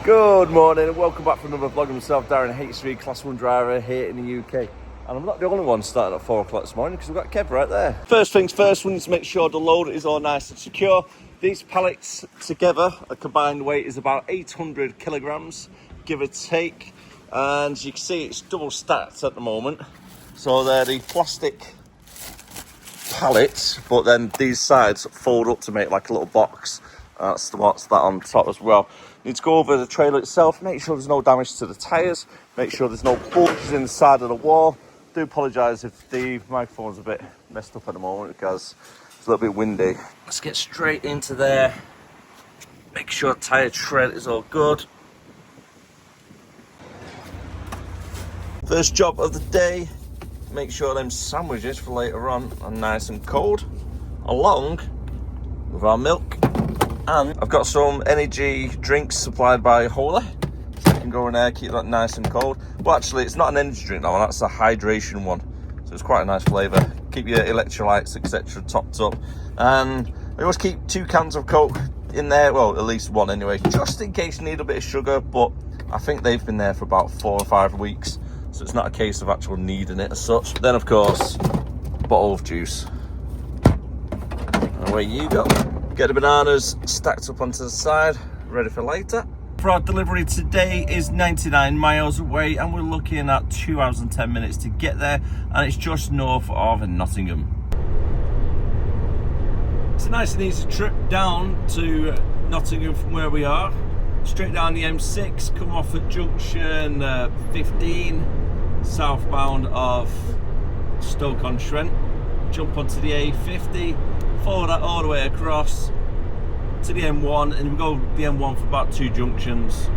Good morning and welcome back for another vlog of myself, Darren, H3 Class 1 driver here in the UK. And I'm not the only one starting at 4 o'clock this morning because we've got Kev right there. First things first, we need to make sure the load is all nice and secure. These pallets together, a combined weight is about 800 kilograms, give or take. And as you can see, it's double stacked at the moment. So they're the plastic pallets, but then these sides fold up to make like a little box. That's what's that on top as well. Need to go over the trailer itself, make sure there's no damage to the tyres, make sure there's no bulges in the side of the wall. Do apologise if the microphone's a bit messed up at the moment because it's a little bit windy. Let's get straight into there. Make sure tyre tread is all good. First job of the day, make sure them sandwiches for later on are nice and cold, along with our milk. And I've got some energy drinks supplied by Holy, so you can go in there, keep that nice and cold. Well, actually, it's not an energy drink, that one, that's a hydration one. So it's quite a nice flavour. Keep your electrolytes, etc. topped up. And I always keep 2 cans of Coke in there, well, at least 1 anyway, just in case you need a bit of sugar, but I think they've been there for about 4 or 5 weeks, so it's not a case of actual needing it as such. Then, of course, a bottle of juice. And away you go. Get the bananas stacked up onto the side, ready for later. For our delivery today is 99 miles away and we're looking at 2 hours and 10 minutes to get there, and it's just north of Nottingham. It's a nice and easy trip down to Nottingham from where we are. Straight down the M6, come off at junction 15, southbound of Stoke-on-Trent. Jump onto the A50, follow that all the way across to the M1, and we go the M1 for about 2 junctions,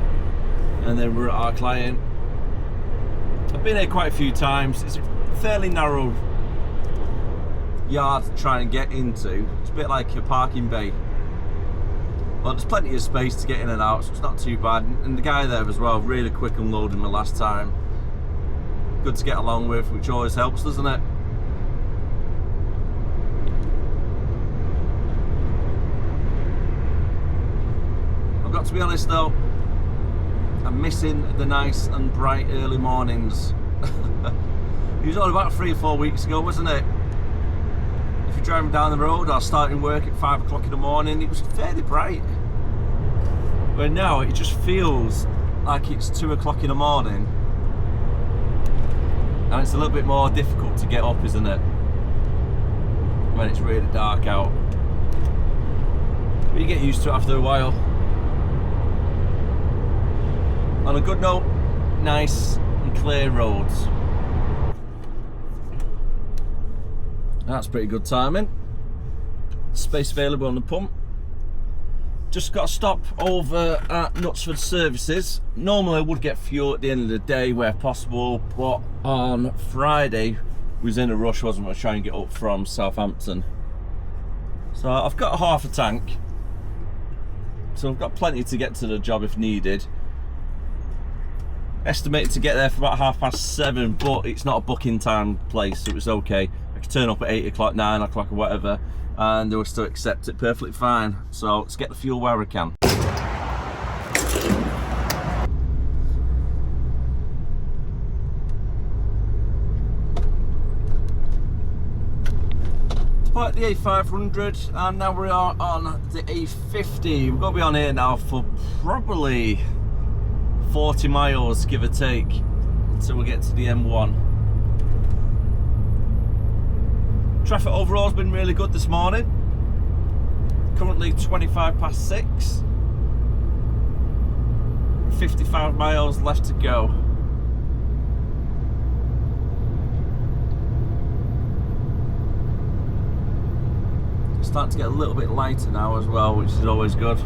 and then we're at our client. I've been here quite a few times. It's a fairly narrow yard to try and get into. It's a bit like a parking bay, but there's plenty of space to get in and out, so it's not too bad. And the guy there as well, really quick unloading the last time. Good to get along with, which always helps, doesn't it? I've got to be honest though, I'm missing the nice and bright early mornings. It was only about 3 or 4 weeks ago, wasn't it? If you're driving down the road or starting work at 5 o'clock in the morning, it was fairly bright. But now it just feels like it's 2 o'clock in the morning, and it's a little bit more difficult to get up, isn't it, when it's really dark out. But you get used to it after a while. On a good note, nice and clear roads. That's pretty good timing. Space available on the pump. Just got to stop over at Knutsford Services. Normally I would get fuel at the end of the day where possible, but on Friday was in a rush, wasn't I, trying to get up from Southampton. So I've got half a tank, so I've got plenty to get to the job if needed. Estimated to get there for about 7:30, but it's not a booking time place, so it's okay. I can turn up at 8 o'clock, 9 o'clock or whatever, and they will still accept it perfectly fine. So let's get the fuel where we can. At the A500, and now we are on the A50. We're going to be on here now for probably 40 miles, give or take, until we get to the M1. Traffic overall has been really good this morning. Currently 25 past 6. 55 miles left to go. It's starting to get a little bit lighter now as well, which is always good.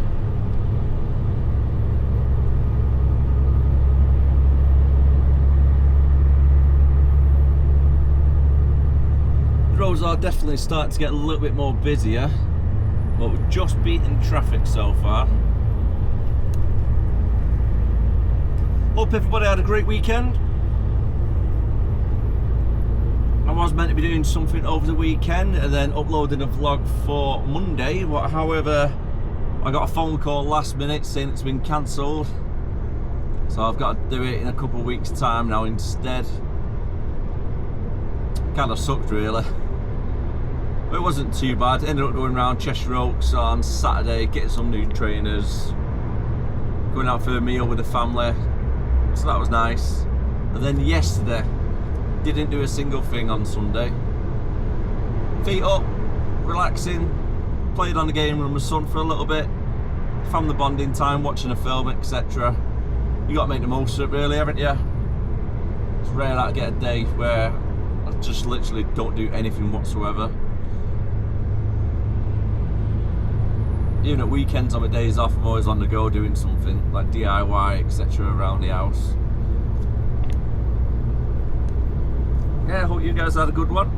The roads are definitely starting to get a little bit more busier, but we're just beating traffic so far. Hope everybody had a great weekend. I was meant to be doing something over the weekend and then uploading a vlog for Monday, but however I got a phone call last minute saying it's been cancelled, So I've got to do it in a couple of weeks' time now instead. Kind of sucked really. But it wasn't too bad. Ended up going around Cheshire Oaks on Saturday, getting some new trainers, going out for a meal with the family. So that was nice. And then yesterday, didn't do a single thing on Sunday. Feet up, relaxing, played on the game room with my son for a little bit, family bonding time, watching a film, etc. You got to make the most of it really, haven't you? It's rare that I get a day where I just literally don't do anything whatsoever. Even at weekends on my days off, I'm always on the go doing something like DIY, etc. around the house. Yeah, I hope you guys had a good one.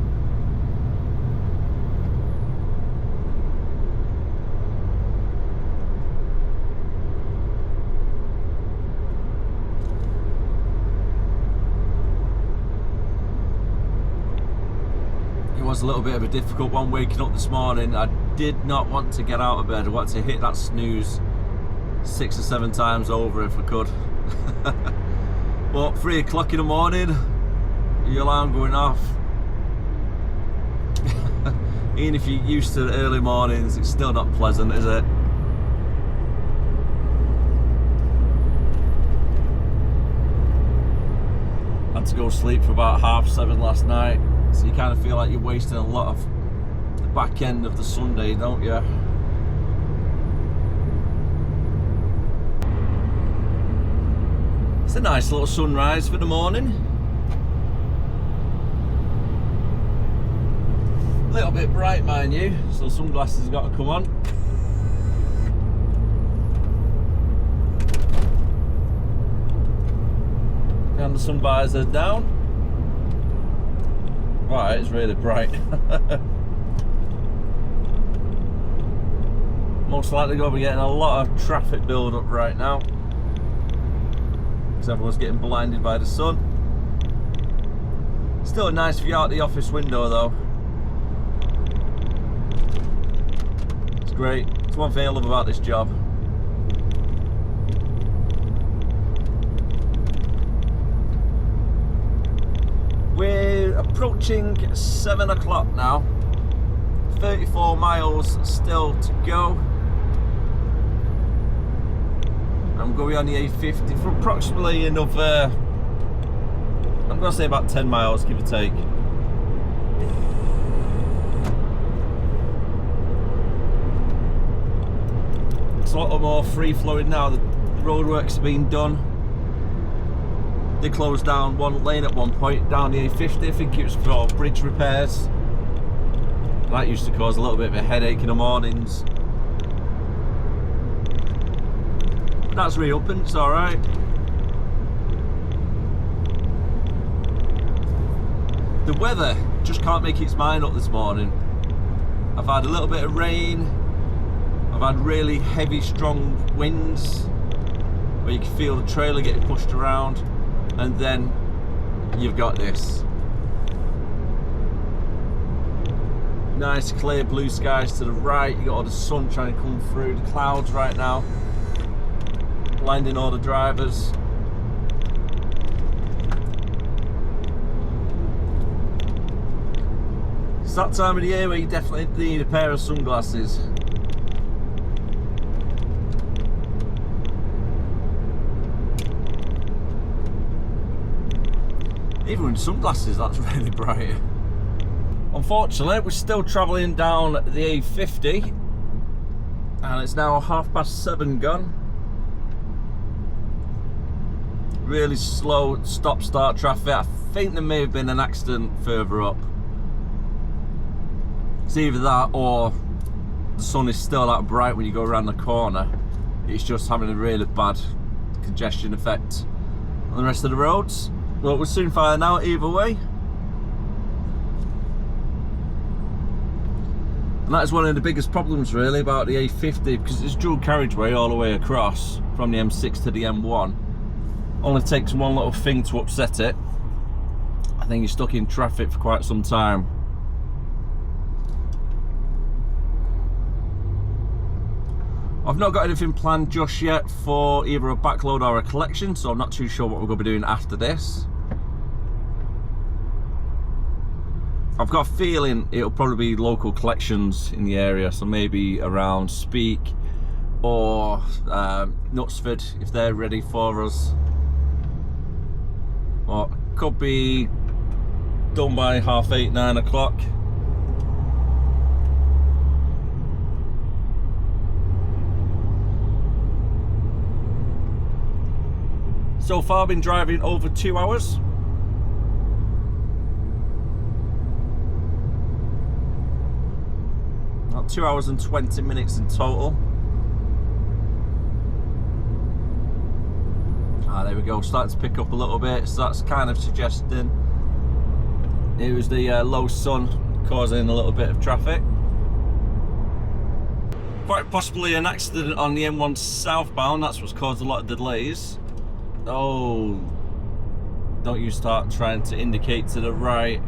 It was a little bit of a difficult one waking up this morning. I did not want to get out of bed. I wanted to hit that snooze 6 or 7 times over if I could. But 3 o'clock in the morning, your alarm going off. Even if you're used to the early mornings, it's still not pleasant, is it? Had to go to sleep for about 7:30 last night, so you kind of feel like you're wasting a lot of the back end of the Sunday, don't you? It's a nice little sunrise for the morning. A little bit bright, mind you, so sunglasses have got to come on. And the sun visor down. Right, it's really bright. Most likely going to be getting a lot of traffic build up right now, because everyone's getting blinded by the sun. Still a nice view out the office window though. It's great. It's one thing I love about this job. We're approaching 7 o'clock now. 34 miles still to go. I'm going on the A50 for approximately another, I'm going to say about 10 miles, give or take. It's a lot more free flowing now. The roadworks have been done. They closed down one lane at one point down the A50. I think it was for bridge repairs. That used to cause a little bit of a headache in the mornings. But that's reopened, it's alright. The weather just can't make its mind up this morning. I've had a little bit of rain. I've had really heavy, strong winds where you can feel the trailer getting pushed around. And then you've got this nice clear blue skies to the right. You got all the sun trying to come through the clouds right now, blinding all the drivers. It's that time of the year where you definitely need a pair of sunglasses. Even with sunglasses, that's really bright. Unfortunately, we're still travelling down the A50 and it's now 7:30 gone. Really slow stop-start traffic. I think there may have been an accident further up. It's either that or the sun is still that bright when you go around the corner. It's just having a really bad congestion effect on the rest of the roads. Well, we'll soon find out either way. And that is one of the biggest problems really about the A50, because it's dual carriageway all the way across from the M6 to the M1. Only takes one little thing to upset it. I think you're stuck in traffic for quite some time. I've not got anything planned just yet for either a backload or a collection, so I'm not too sure what we're going to be doing after this. I've got a feeling it'll probably be local collections in the area, so maybe around Speak or Knutsford if they're ready for us. Or could be done by 8:30, 9 o'clock. So far I've been driving over 2 hours. About 2 hours and 20 minutes in total. Ah, there we go, starting to pick up a little bit, so that's kind of suggesting it was the low sun causing a little bit of traffic. Quite possibly an accident on the M1 southbound, that's what's caused a lot of delays. Oh, don't you start trying to indicate to the right.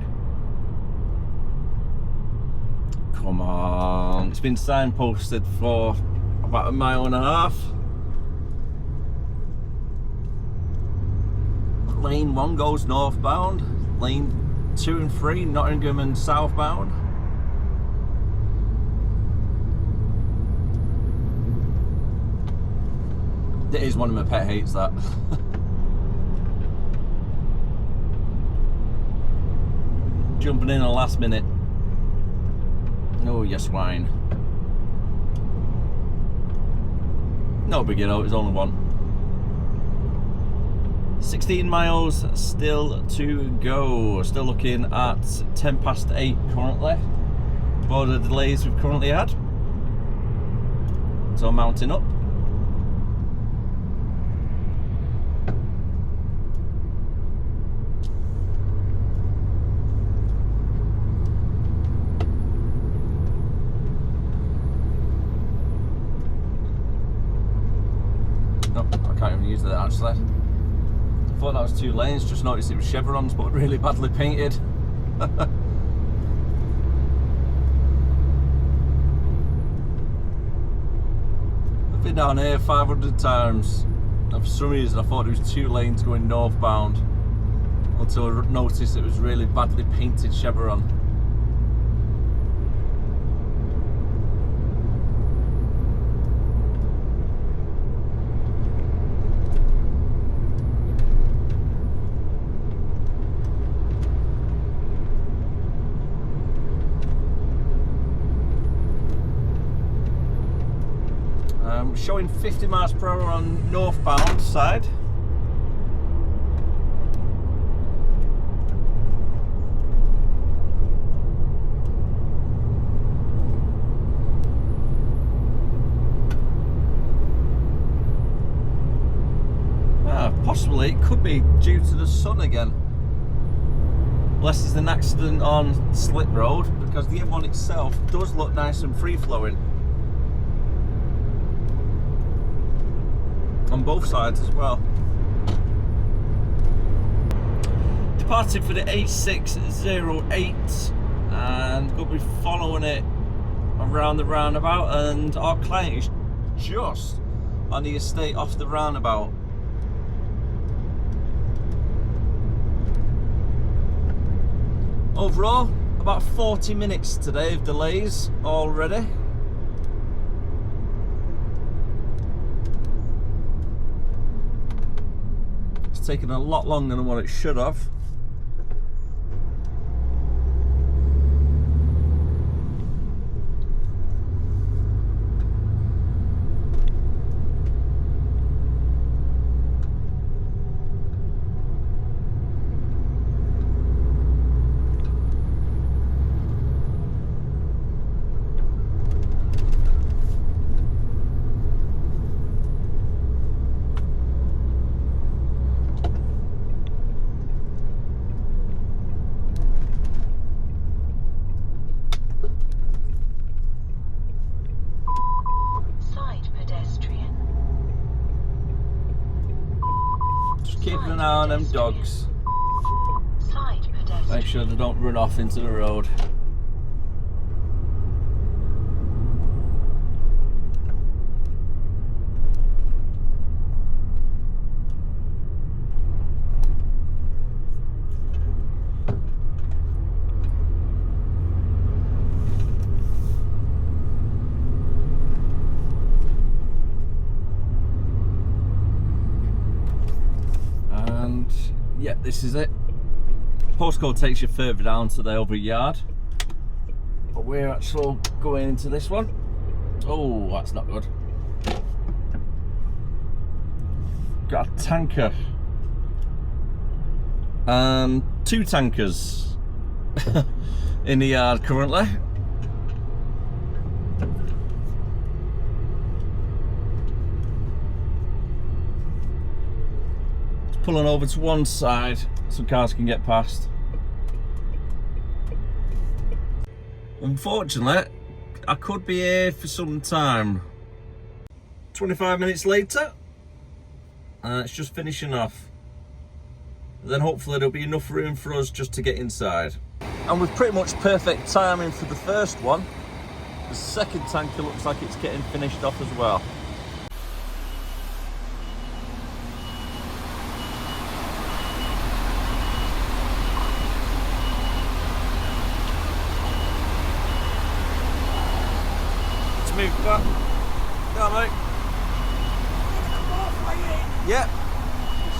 Come on, it's been signposted for about 1.5 miles. Lane 1 goes northbound, lane 2 and 3 Nottingham and southbound. It is one of my pet hates, that. Jumping in the last minute. Oh, you swine. No big deal, it was only one. 16 miles still to go. Still looking at 8:10 currently. For the delays we've currently had. So mounting up. Use that actually. I thought that was 2 lanes, just noticed it was chevrons but really badly painted. I've been down here 500 times and for some reason I thought it was 2 lanes going northbound until I noticed it was really badly painted chevron. Showing 50 miles per hour on northbound side. Possibly it could be due to the sun again. Unless it's an accident on slip road, because the M1 itself does look nice and free flowing. On both sides as well. Departed for the 8608 and we'll be following it around the roundabout, and our client is just on the estate off the roundabout. Overall, about 40 minutes today of delays already. Taken a lot longer than what it should have. Keeping an eye on them dogs. Make sure they don't run off into the road. Yeah, this is it. Postcode takes you further down to the other yard. But we're actually going into this one. Oh, that's not good. Got a tanker. And 2 tankers in the yard currently. Pulling over to one side so cars can get past. Unfortunately, I could be here for some time. 25 minutes later, it's just finishing off. Then hopefully there'll be enough room for us just to get inside. And with pretty much perfect timing for the first one, the second tanker looks like it's getting finished off as well. Move back. Go on, mate. Yeah.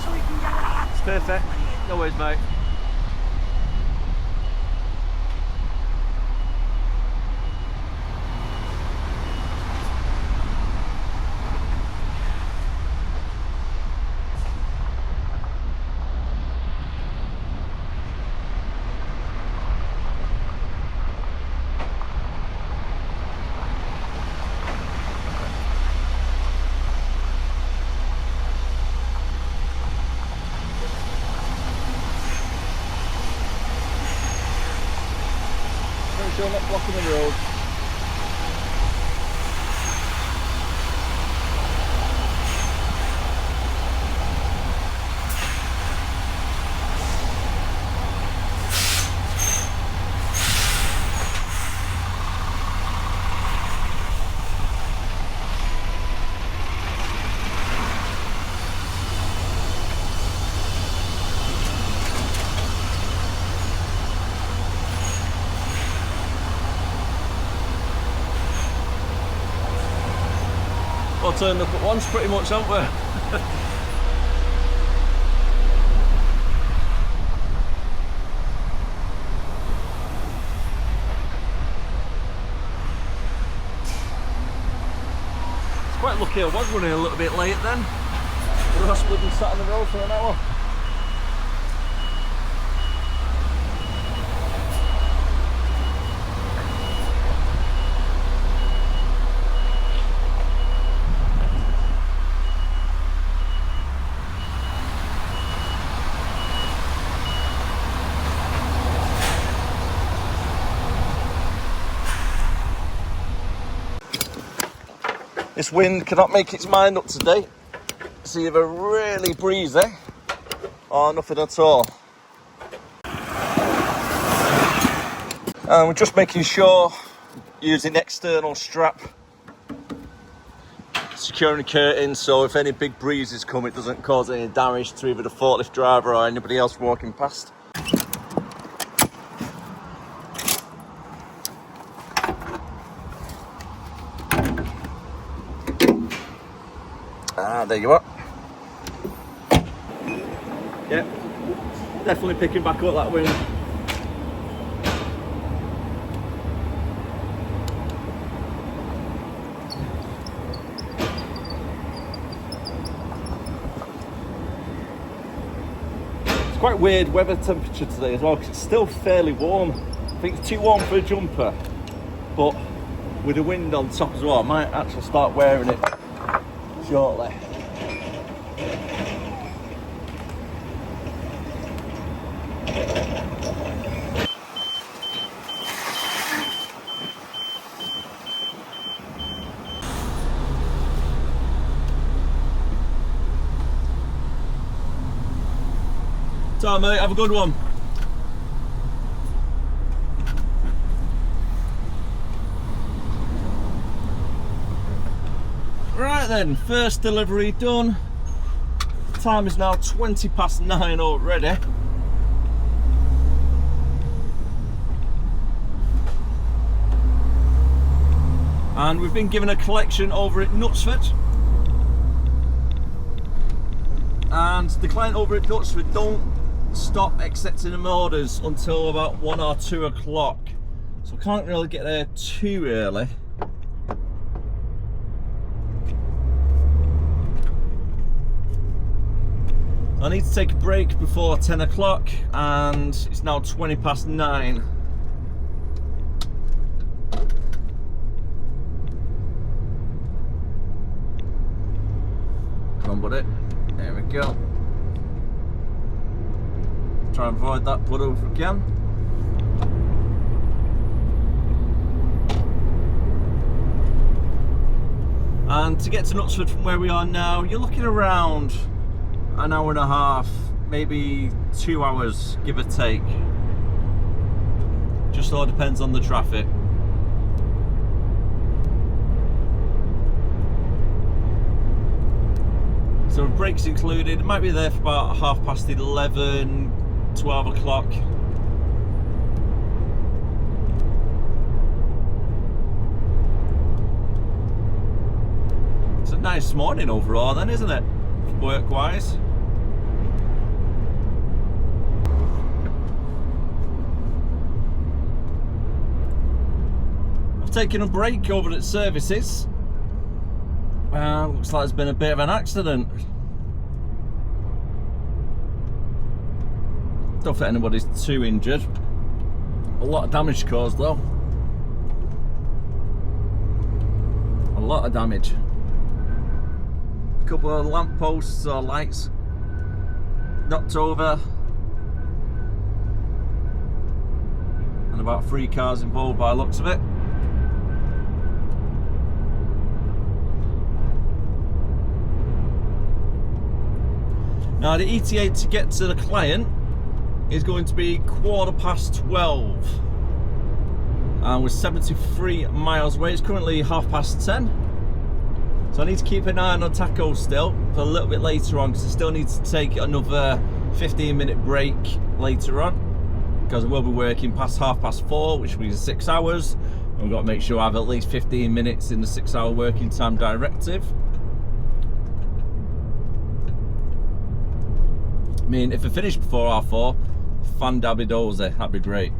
So we can get out. It's perfect. No worries, mate. Make sure I'm not blocking the road. All turned up at once pretty much, haven't we? It's quite lucky I was running a little bit late then. The rest would have sat on the road for an hour. This wind cannot make its mind up today. It's either really breezy or nothing at all. And we're just making sure, using external strap, securing the curtain so if any big breezes come it doesn't cause any damage to either the forklift driver or anybody else walking past. Ah, there you are. Yep, definitely picking back up that wind. It's quite weird weather temperature today as well because it's still fairly warm. I think it's too warm for a jumper, but with the wind on top as well, I might actually start wearing it shortly. So mate, have a good one. Right then, first delivery done. Time is now 9:20 already. And we've been given a collection over at Knutsford. And the client over at Knutsford don't stop accepting them orders until about 1 or 2 o'clock, so I can't really get there too early. I need to take a break before 10 o'clock and it's now 20 past 9. Come on, buddy. There we go. Try and avoid that puddle if we can. And to get to Knutsford from where we are now, you're looking around an hour and a half, maybe 2 hours, give or take. Just all depends on the traffic. So breaks included, might be there for about 11:30, 12 o'clock. It's a nice morning overall then, isn't it? Work-wise. I've taken a break over at services. Looks like there's been a bit of an accident. Don't think anybody's too injured. A lot of damage caused though. A lot of damage. A couple of lamp posts or lights knocked over. And about 3 cars involved by the looks of it. Now the ETA to get to the client is going to be 12:15, and we're 73 miles away. It's currently 10:30, so I need to keep an eye on the taco still for a little bit later on, because I still need to take another 15-minute break later on, because I will be working past 4:30, which means 6 hours, and we've got to make sure I have at least 15 minutes in the 6-hour working time directive. I mean, if I finish before 4:30, fan-dabby-dozy, that'd be great.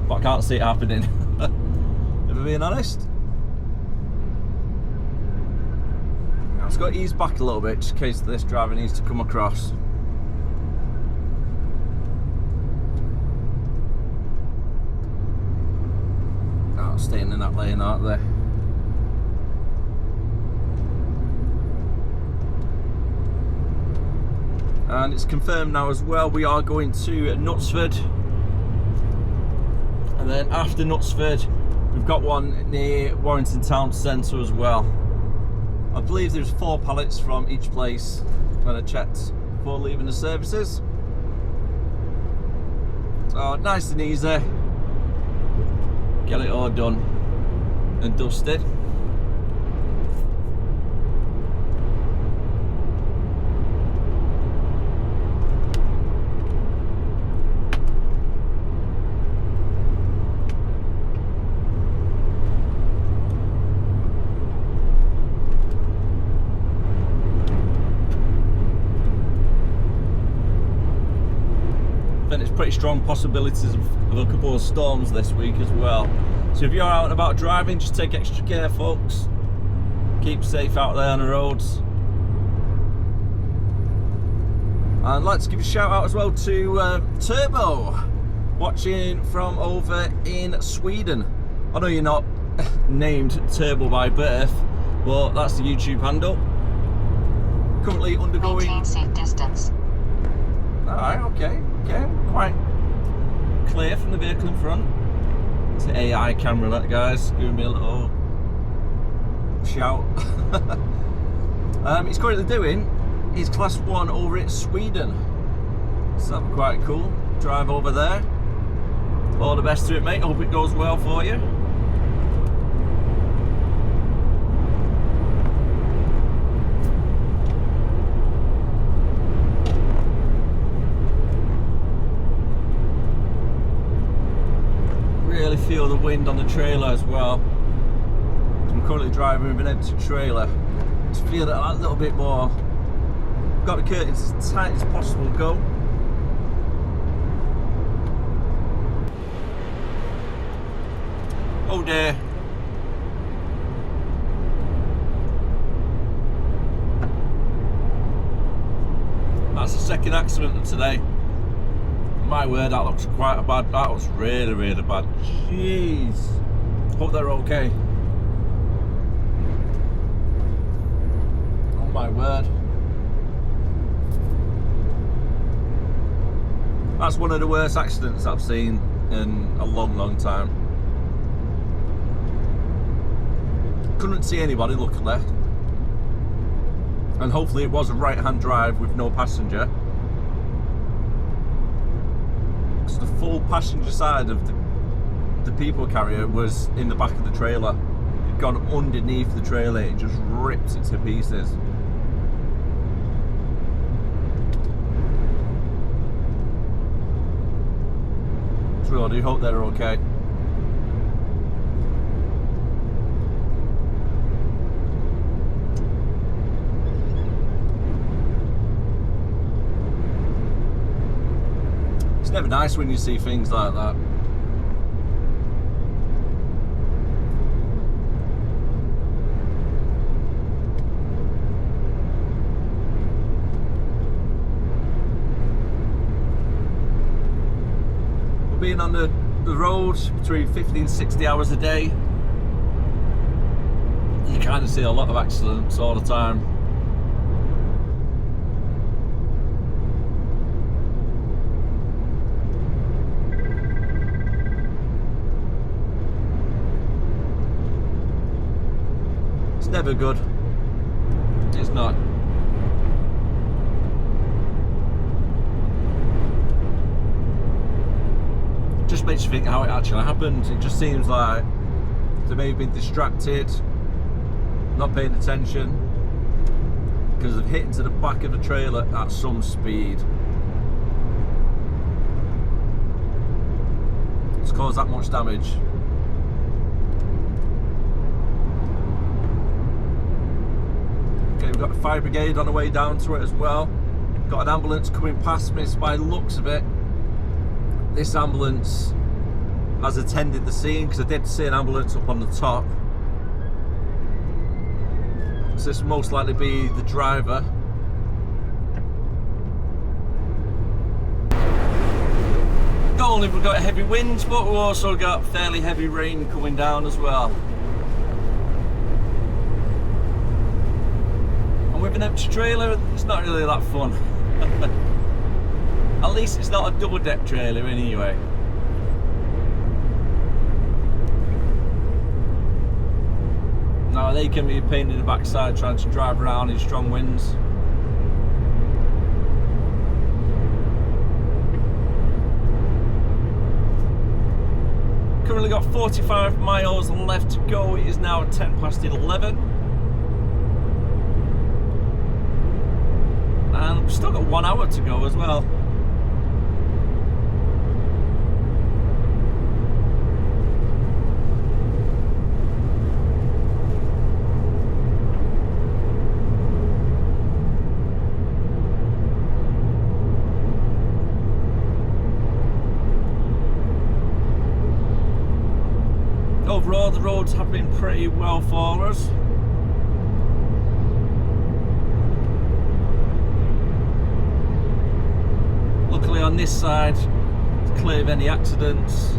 But I can't see it happening, if I'm being honest. I've just got to ease back a little bit, just in case this driver needs to come across. Oh, staying in that lane, aren't they? And it's confirmed now as well, we are going to Knutsford, and then after Knutsford we've got one near Warburton town centre as well. I believe there's 4 pallets from each place when I checked before leaving the services. So nice and easy, get it all done and dusted. Pretty strong possibilities of a couple of storms this week as well. So if you're out and about driving, just take extra care, folks. Keep safe out there on the roads. And I'd like to give a shout out as well to Turbo, watching from over in Sweden. I know you're not named Turbo by birth, but that's the YouTube handle. Currently undergoing... Maintain safe distance. Alright, okay. Quite clear from the vehicle in front. It's the AI camera, that guys, giving me a little shout. He's currently doing his class 1 over at Sweden, so that'll be quite cool. Drive over there. All the best to it, mate. Hope it goes well for you. Really feel the wind on the trailer as well. I'm currently driving with an empty trailer. Just feel that a little bit more got the curtains as tight as possible to go. Oh dear. That's the second accident of today. My word, that looks quite bad. That was really, really bad. Jeez. Hope they're okay. Oh my word. That's one of the worst accidents I've seen in a long, long time. Couldn't see anybody, luckily. And hopefully it was a right-hand drive with no passenger. Because the full passenger side of the people carrier was in the back of the trailer. It'd gone underneath the trailer, it just ripped it to pieces. So I do hope they're okay. It's never nice when you see things like that. We're being on the road between 50 and 60 hours a day. You kind of see a lot of accidents all the time. It's never good. It's not. Just makes you think how it actually happened. It just seems like they may have been distracted, not paying attention, because they've hit into the back of the trailer at some speed. It's caused that much damage. Okay, we've got a fire brigade on the way down to it as well. Got an ambulance coming past me, so by the looks of it, this ambulance has attended the scene, because I did see an ambulance up on the top. So this will most likely be the driver. Not only have we got heavy winds, but we've also got fairly heavy rain coming down as well. And with an empty trailer, it's not really that fun. At least it's not a double deck trailer anyway. Now they can be a pain in the backside trying to drive around in strong winds. Currently got 45 miles left to go. It is now 10 past 11. And we've still got 1 hour to go as well. Overall, the roads have been pretty well for us. Luckily on this side, it's clear of any accidents,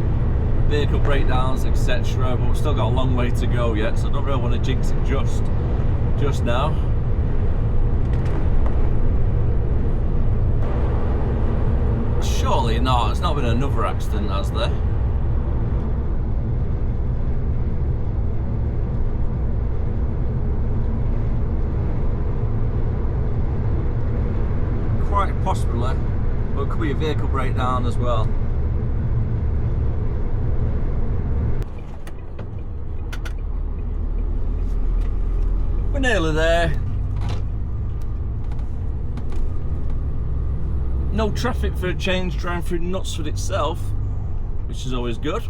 vehicle breakdowns, etc. But we've still got a long way to go yet, so I don't really want to jinx it just now. Surely not, it's not been another accident, has there? Quite possibly, but it could be a vehicle breakdown as well. We're nearly there. No traffic for a change, driving through Knutsford itself, which is always good.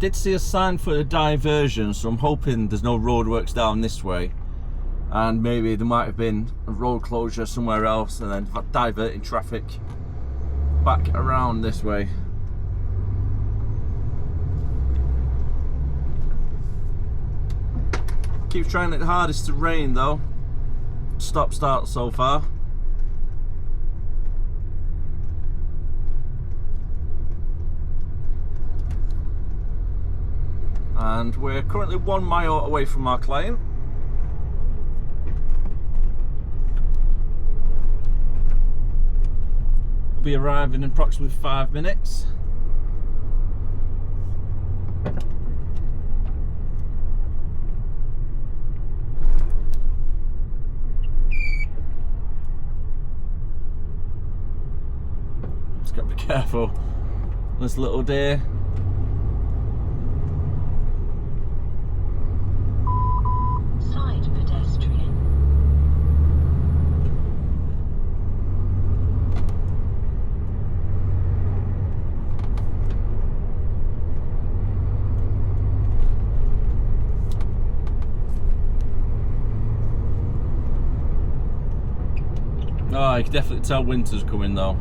did see a sign for a diversion, so I'm hoping there's no roadworks down this way, and maybe there might have been a road closure somewhere else and then diverting traffic back around this way. Keeps trying it hardest to rain though. Stop start so far. And we're currently 1 mile away from our client. We'll be arriving in approximately 5 minutes. Just got to be careful this little deer. Oh, you can definitely tell winter's coming though.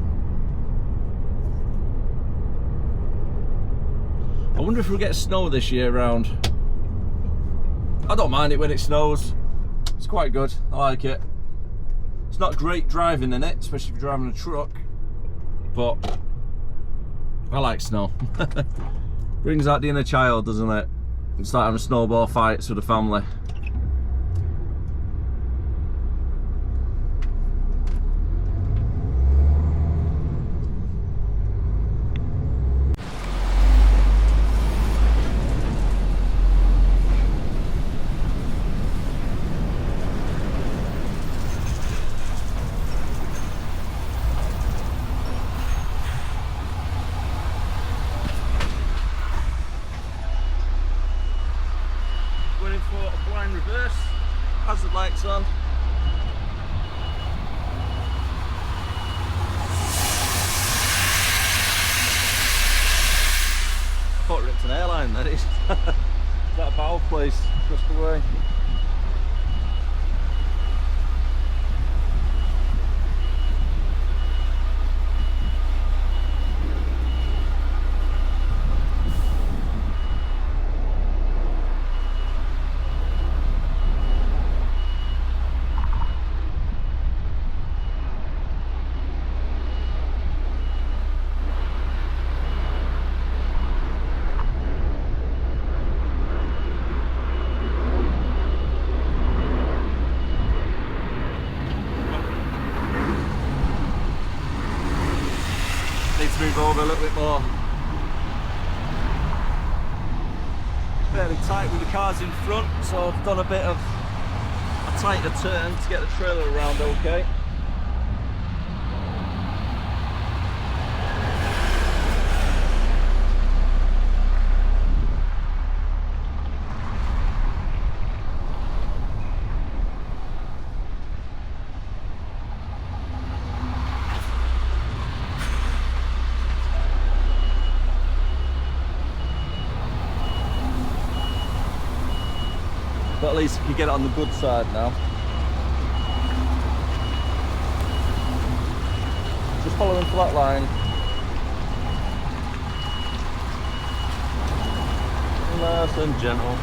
I wonder if we'll get snow this year round. I don't mind it when it snows. It's quite good. I like it. It's not great driving in it, especially if you're driving a truck, but I like snow. Brings out the inner child, doesn't it? And start having snowball fights with the family. Reverse, hazard lights on. I thought it was an airline, that is. Is that a bow place just away? Need to move over a little bit more. It's fairly tight with the cars in front, so I've done a bit of a tighter turn to get the trailer around okay. But at least you can get it on the good side now. Just following flat line. Nice and gentle.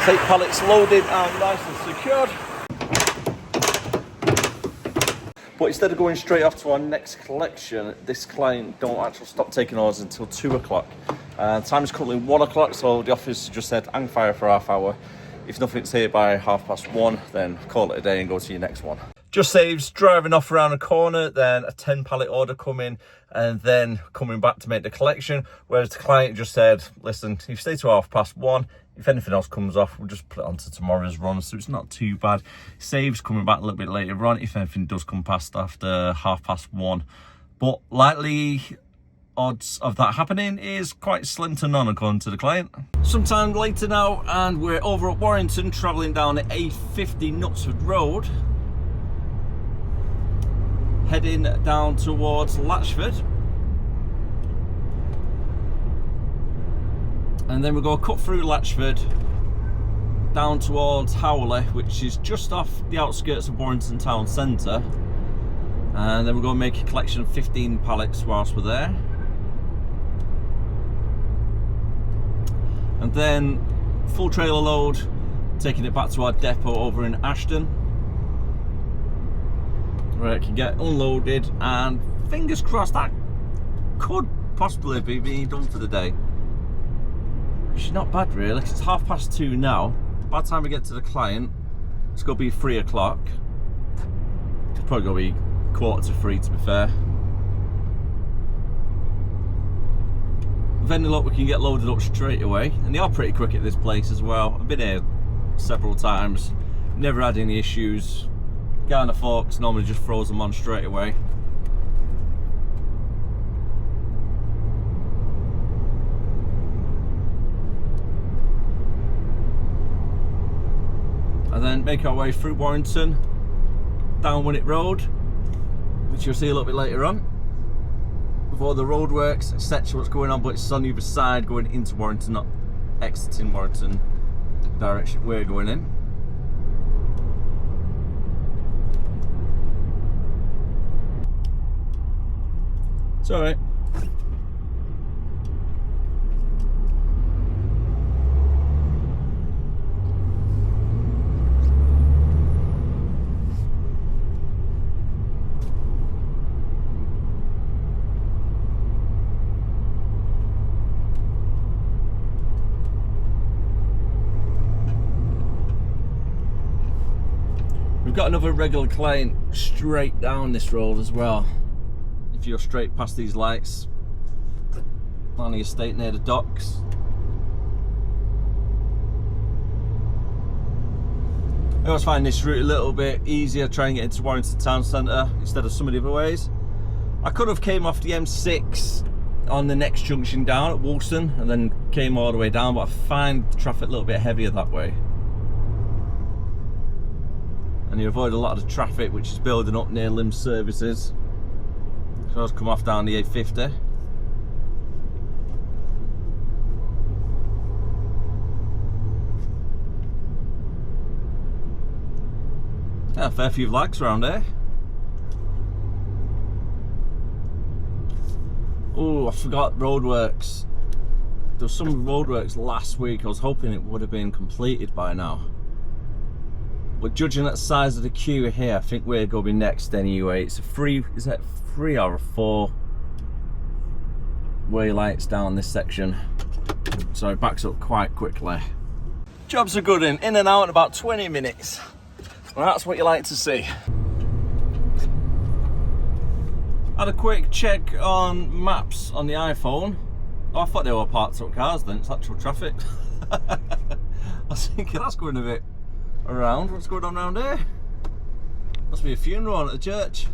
That's 8 pallets loaded and nice and secured. But instead of going straight off to our next collection, this client don't actually stop taking orders until 2 o'clock. Time is currently 1 o'clock, so the office just said hang fire for half hour. If nothing's here by 1:30, then call it a day and go to your next one. Just saves driving off around a corner, then a 10 pallet order coming, and then coming back to make the collection. Whereas the client just said, listen, if you stay to 1:30, If anything else comes off, we'll just put it onto tomorrow's run, so it's not too bad. Saves coming back a little bit later on if anything does come past after 1:30. But likely odds of that happening is quite slim to none according to the client. Sometime later now, and we're over at Warrington, travelling down the A50 Knutsford Road, heading down towards Latchford. And then we'll go cut through Latchford down towards Howley, which is just off the outskirts of Warrington town centre. And then we're going to make a collection of 15 pallets whilst we're there. And then full trailer load, taking it back to our depot over in Ashton, where it can get unloaded, and fingers crossed that could possibly be being done for the day. Which is not bad really, because it's 2:30 now. By the time we get to the client, it's going to be 3 o'clock. It's probably going to be 2:45 to be fair. With any luck, we can get loaded up straight away, and they are pretty quick at this place as well. I've been here several times, never had any issues. Guy on the forks normally just throws them on straight away. And then make our way through Warrington, down Winnick Road, which you'll see a little bit later on, before the roadworks, etc. what's going on, but it's on the other side going into Warrington, not exiting Warrington direction we're going in. It's alright. We've got another regular client straight down this road as well. If you're straight past these lights on the estate near the docks. I always find this route a little bit easier, trying to get into Warrington town centre instead of some of the other ways. I could have came off the M6 on the next junction down at Woolston and then came all the way down, but I find the traffic a little bit heavier that way. And you avoid a lot of the traffic which is building up near Limb Services. So I'll just come off down the A50. Yeah, a fair few vlogs around here. Oh, I forgot roadworks. There was some roadworks last week. I was hoping it would have been completed by now. But judging at the size of the queue here, I think we're going to be next anyway. It's a is that 3 or 4 way lights down this section. So it backs up quite quickly. Jobs are good in and out in about 20 minutes. Well, that's what you like to see. Had a quick check on maps on the iPhone. Oh, I thought they were parked up cars then, it's actual traffic. I was thinking that's going a bit around. What's going on around here? Must be a funeral on at the church.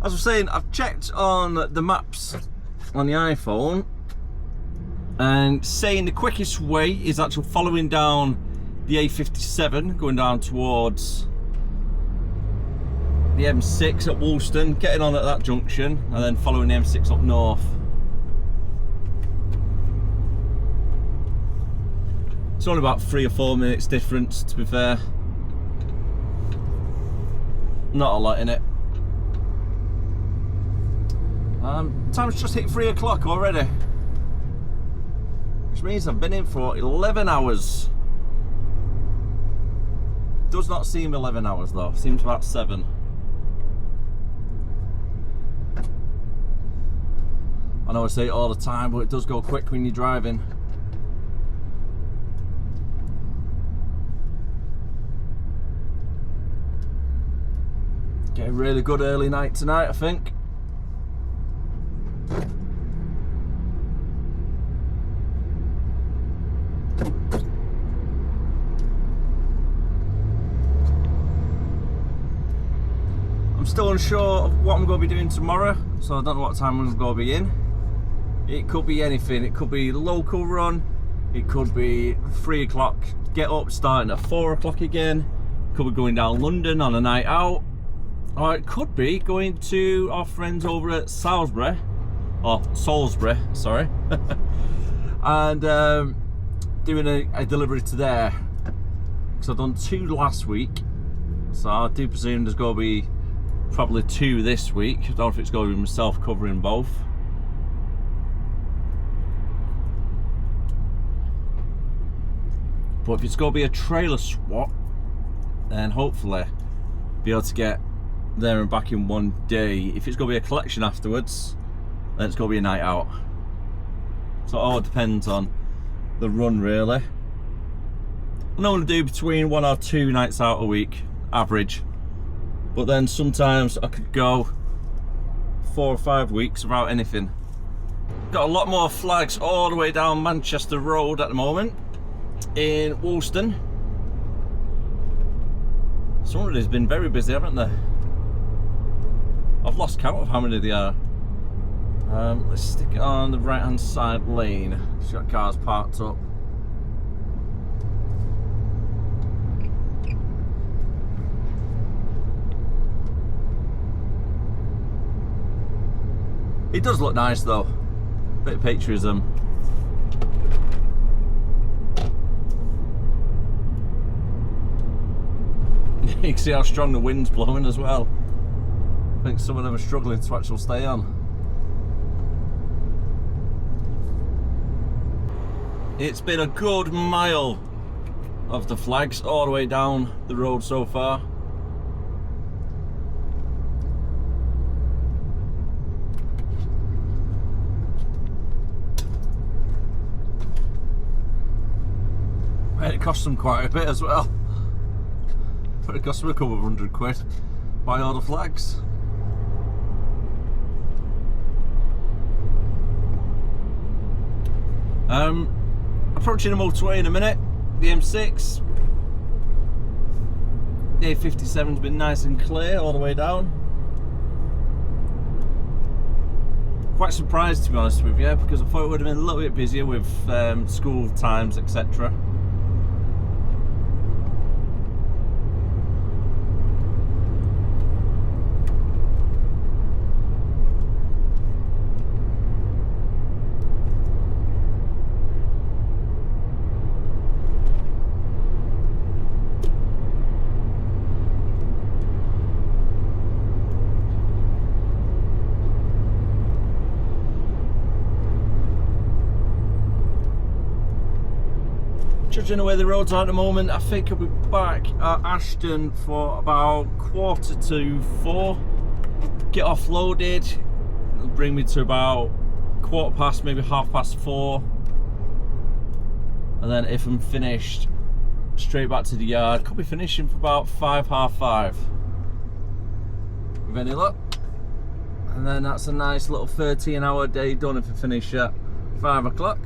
As I was saying, I've checked on the maps on the iPhone and saying the quickest way is actually following down the A57, going down towards the M6 at Woolston, getting on at that junction and then following the M6 up north. It's only about 3 or 4 minutes difference, to be fair. Not a lot in it. Time's just hit 3 o'clock already, which means I've been in for 11 hours. Does not seem 11 hours though, seems about 7. I know I say it all the time, but it does go quick when you're driving. Get a really good early night tonight, I think. Still unsure of what I'm going to be doing tomorrow, so I don't know what time I'm going to be in. It could be anything. It could be a local run, it could be 3 o'clock get up starting at 4 o'clock again, could be going down London on a night out, or it could be going to our friends over at Salisbury, or Salisbury, sorry, and doing a delivery to there, because I've done 2 last week, so I do presume there's going to be probably 2 this week. I don't know if it's going to be myself covering both. But if it's going to be a trailer swap, then hopefully be able to get there and back in one day. If it's going to be a collection afterwards, then it's going to be a night out. So it all depends on the run, really. I'm going to do between 1 or 2 nights out a week, average. But then sometimes I could go 4 or 5 weeks without anything. Got a lot more flags all the way down Manchester Road at the moment in Woolston. Somebody's been very busy, haven't they? I've lost count of how many they are. Let's stick it on the right hand side lane. She's got cars parked up. It does look nice though. Bit of patriotism. You can see how strong the wind's blowing as well. I think some of them are struggling to actually stay on. It's been a good mile of the flags all the way down the road so far. And it cost them quite a bit as well. But it cost them a couple of £100 buy all the flags. Approaching the motorway in a minute, the M6. The A57's been nice and clear all the way down. Quite surprised, to be honest with you, because I thought it would have been a little bit busier with school times, etc. Judging the way the roads are at the moment, I think I'll be back at Ashton for about 3:45. Get offloaded. It'll bring me to about 4:15, maybe 4:30. And then if I'm finished, straight back to the yard. Could be finishing for about 5, half 5. With any luck. And then that's a nice little 13-hour day done if I finish at 5 o'clock.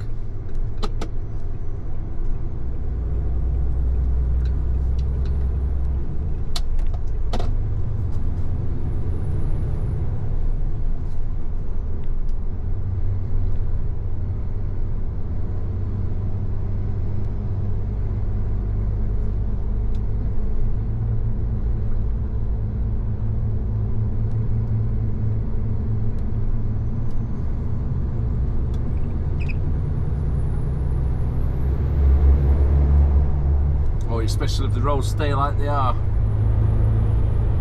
Especially if the roads stay like they are,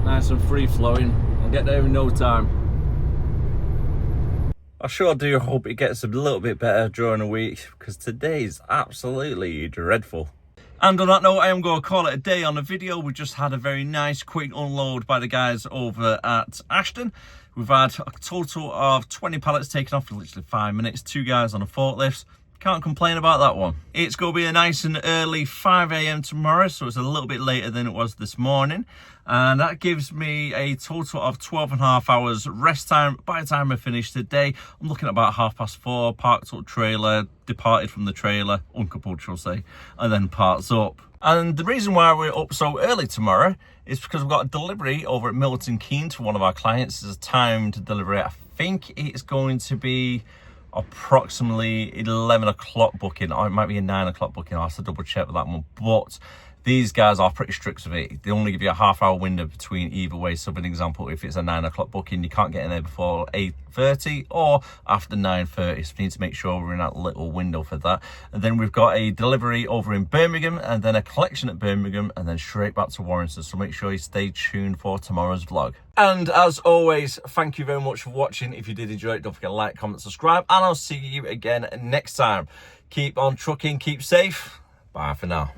nice and free flowing. I'll get there in no time. I sure do hope it gets a little bit better during the week, because today's absolutely dreadful. And on that note, I am going to call it a day on the video. We just had a very nice quick unload by the guys over at Ashton. We've had a total of 20 pallets taken off in literally 5 minutes, 2 guys on a forklift. Can't complain about that one. It's going to be a nice and early 5 AM tomorrow, so it's a little bit later than it was this morning. And that gives me a total of 12.5 hours rest time by the time I finish today. I'm looking at about 4:30, parked up trailer, departed from the trailer, uncoupled shall say, and then parts up. And the reason why we're up so early tomorrow is because we've got a delivery over at Milton Keynes for one of our clients. There's a timed delivery. I think it's going to be approximately 11 o'clock booking, or it might be a 9 o'clock booking. I'll have to double check with that one. But these guys are pretty strict with it. They only give you a half-hour window between either way. So, for an example, if it's a 9 o'clock booking, you can't get in there before 8:30 or after 9:30. So, we need to make sure we're in that little window for that. And then we've got a delivery over in Birmingham, and then a collection at Birmingham, and then straight back to Warrington. So, make sure you stay tuned for tomorrow's vlog. And as always, thank you very much for watching. If you did enjoy it, don't forget to like, comment, subscribe, and I'll see you again next time. Keep on trucking, keep safe. Bye for now.